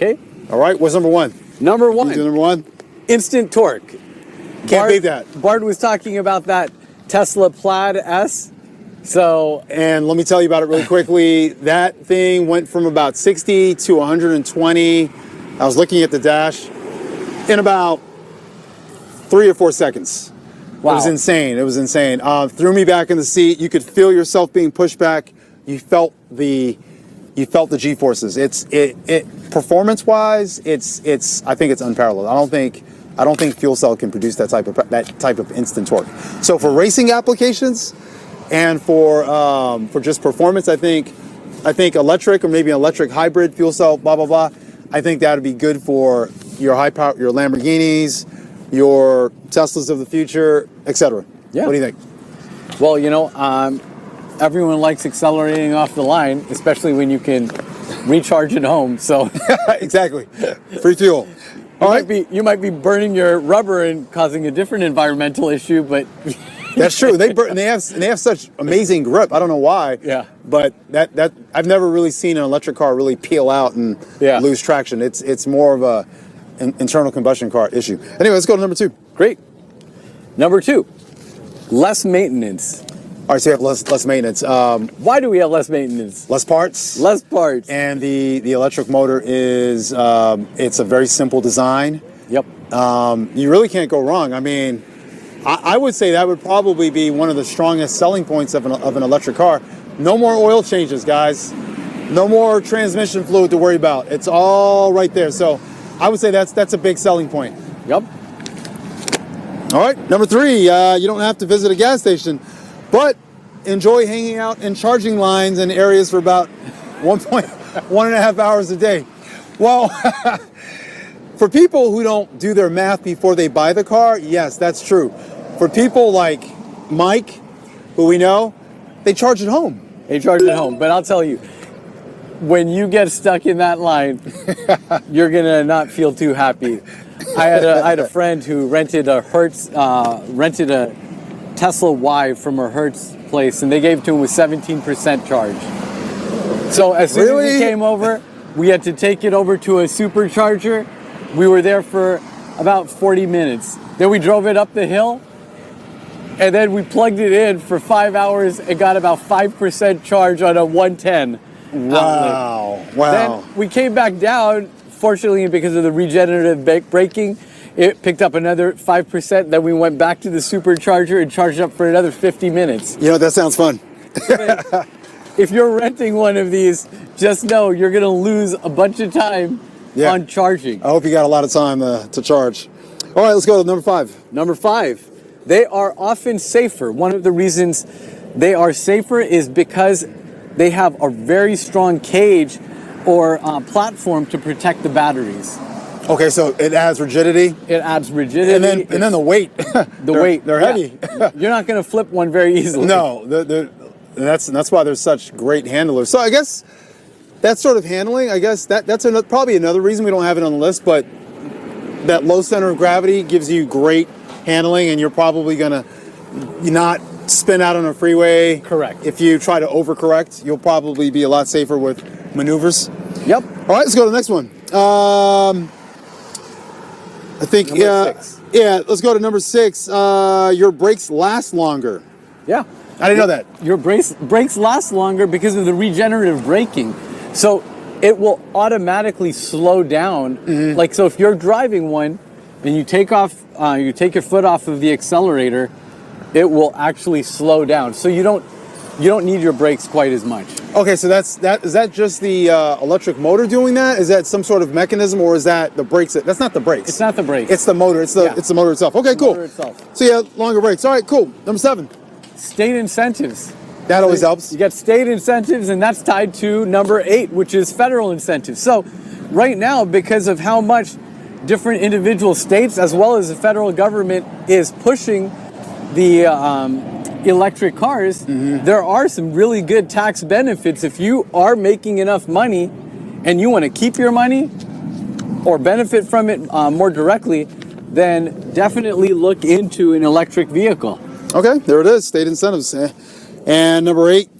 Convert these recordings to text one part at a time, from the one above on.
Okay. All right. What's number one? Number one. You do number one. Instant torque. Can't beat that. Bart was talking about that Tesla Plaid S. So, and let me tell you about it really quickly. That thing went from about 60 to 120. I was looking at the dash in about 3 or 4 seconds. wow. It was insane. It was insane. Threw me back in the seat. You could feel yourself being pushed back. You felt the G-forces. It performance-wise, I think it's unparalleled. I don't think fuel cell can produce that type of instant torque. So for racing applications and for just performance, I think electric or maybe an electric hybrid fuel cell, blah blah blah. I think that would be good for your high power, your Lamborghinis, your Teslas of the future, etc. Yeah. What do you think? Well, everyone likes accelerating off the line, especially when you can recharge at home. So exactly, free fuel. You might be burning your rubber and causing a different environmental issue, but that's true. They have such amazing grip. I don't know why. Yeah. But that I've never really seen an electric car really peel out and lose traction. It's more of an internal combustion car issue. Anyway, let's go to number 2. Great. Number 2, less maintenance. All right, so you have less maintenance. Why do we have less maintenance? Less parts. Less parts. And the electric motor is it's a very simple design. Yep. You really can't go wrong. I mean, I would say that would probably be one of the strongest selling points of an electric car. No more oil changes, guys. No more transmission fluid to worry about. It's all right there. So I would say that's a big selling point. Yep. All right, number 3, you don't have to visit a gas station, but enjoy hanging out in charging lines in areas for about 1.5 hours a day. Well, for people who don't do their math before they buy the car, yes, that's true. For people like Mike, who we know, they charge at home. They charge at home, but I'll tell you, when you get stuck in that line, you're gonna not feel too happy. I had a friend who rented a Tesla Y from a Hertz place, and they gave it to him with 17% charge. So as soon as he came over, we had to take it over to a supercharger. We were there for about 40 minutes. Then we drove it up the hill, and then we plugged it in for 5 hours and got about 5% charge on a 110 outlet. Wow. Then we came back down. Fortunately, because of the regenerative braking, it picked up another 5%. Then we went back to the supercharger and charged up for another 50 minutes. You know, that sounds fun. If you're renting one of these, just know you're going to lose a bunch of time on charging. I hope you got a lot of time to charge. All right, let's go to number 5. Number 5, they are often safer. One of the reasons they are safer is because they have a very strong cage or platform to protect the batteries. Okay, so it adds rigidity. It adds rigidity. And then the weight. They're heavy. You're not going to flip one very easily. No, that's why there's such great handlers. So I guess that sort of handling, I guess that's probably another reason we don't have it on the list. But that low center of gravity gives you great handling, and you're probably going to not spin out on a freeway. Correct. If you try to overcorrect, you'll probably be a lot safer with maneuvers. Yep. All right, let's go to the next one. I think number 6. Yeah, let's go to number 6. Your brakes last longer. Yeah. I didn't know that. Your brakes last longer because of the regenerative braking. So it will automatically slow down. Mm-hmm. Like, so if you're driving one and you take your foot off of the accelerator, it will actually slow down. So you don't need your brakes quite as much. Okay, so is that just the electric motor doing that? Is that some sort of mechanism, or is that the brakes? That's not the brakes. It's not the brakes. It's the motor. It's the motor itself. Okay, cool. Motor itself. So yeah, longer brakes. All right, cool. Number 7. State incentives. That always helps. You get state incentives, and that's tied to number 8, which is federal incentives. So right now, because of how much different individual states as well as the federal government is pushing the electric cars, there are some really good tax benefits. If you are making enough money and you want to keep your money or benefit from it more directly, then definitely look into an electric vehicle. Okay, there it is, state incentives. And number 8,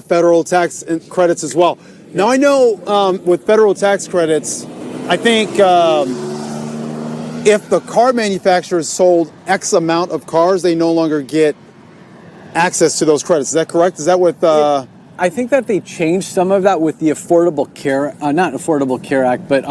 federal tax credits as well. Now I know with federal tax credits, I think if the car manufacturers sold X amount of cars, they no longer get access to those credits. Is that correct? Is that what? I think that they changed some of that with the Affordable Care, not Affordable Care Act, but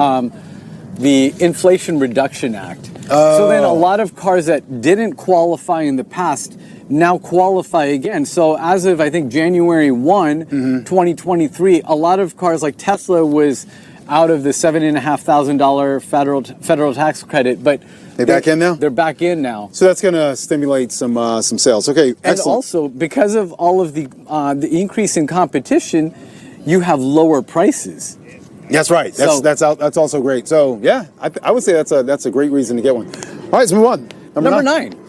the Inflation Reduction Act. So then a lot of cars that didn't qualify in the past now qualify again. So as of, I think, January 1, 2023, a lot of cars like Tesla was out of the $7,500 federal tax credit, but They back in now? They're back in now. So that's going to stimulate some sales. Okay, And excellent. also, because of all of the increase in competition, you have lower prices. That's right. That's also great. So yeah, I would say that's a great reason to get one. All right, let's move on. Number 9.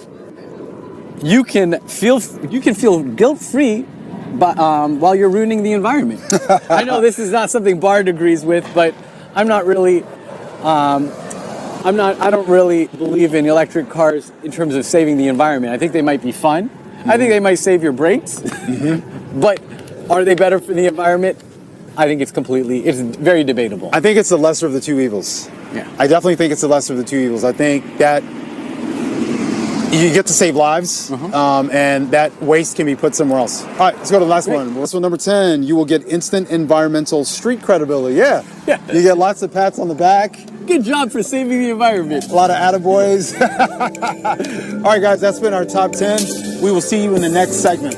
You can feel guilt-free while you're ruining the environment. I know this is not something Bard agrees with, but I'm not really. I don't really believe in electric cars in terms of saving the environment. I think they might be fun. I think they might save your brakes. But are they better for the environment? I think it's very debatable. I think it's the lesser of the two evils. Yeah. I definitely think it's the lesser of the two evils. I think that you get to save lives, and that waste can be put somewhere else. All right, let's go to the last one. Last one, number 10. You will get instant environmental street credibility. Yeah. You get lots of pats on the back. Good job for saving the environment. A lot of attaboys. All right, guys, that's been our top 10. We will see you in the next segment.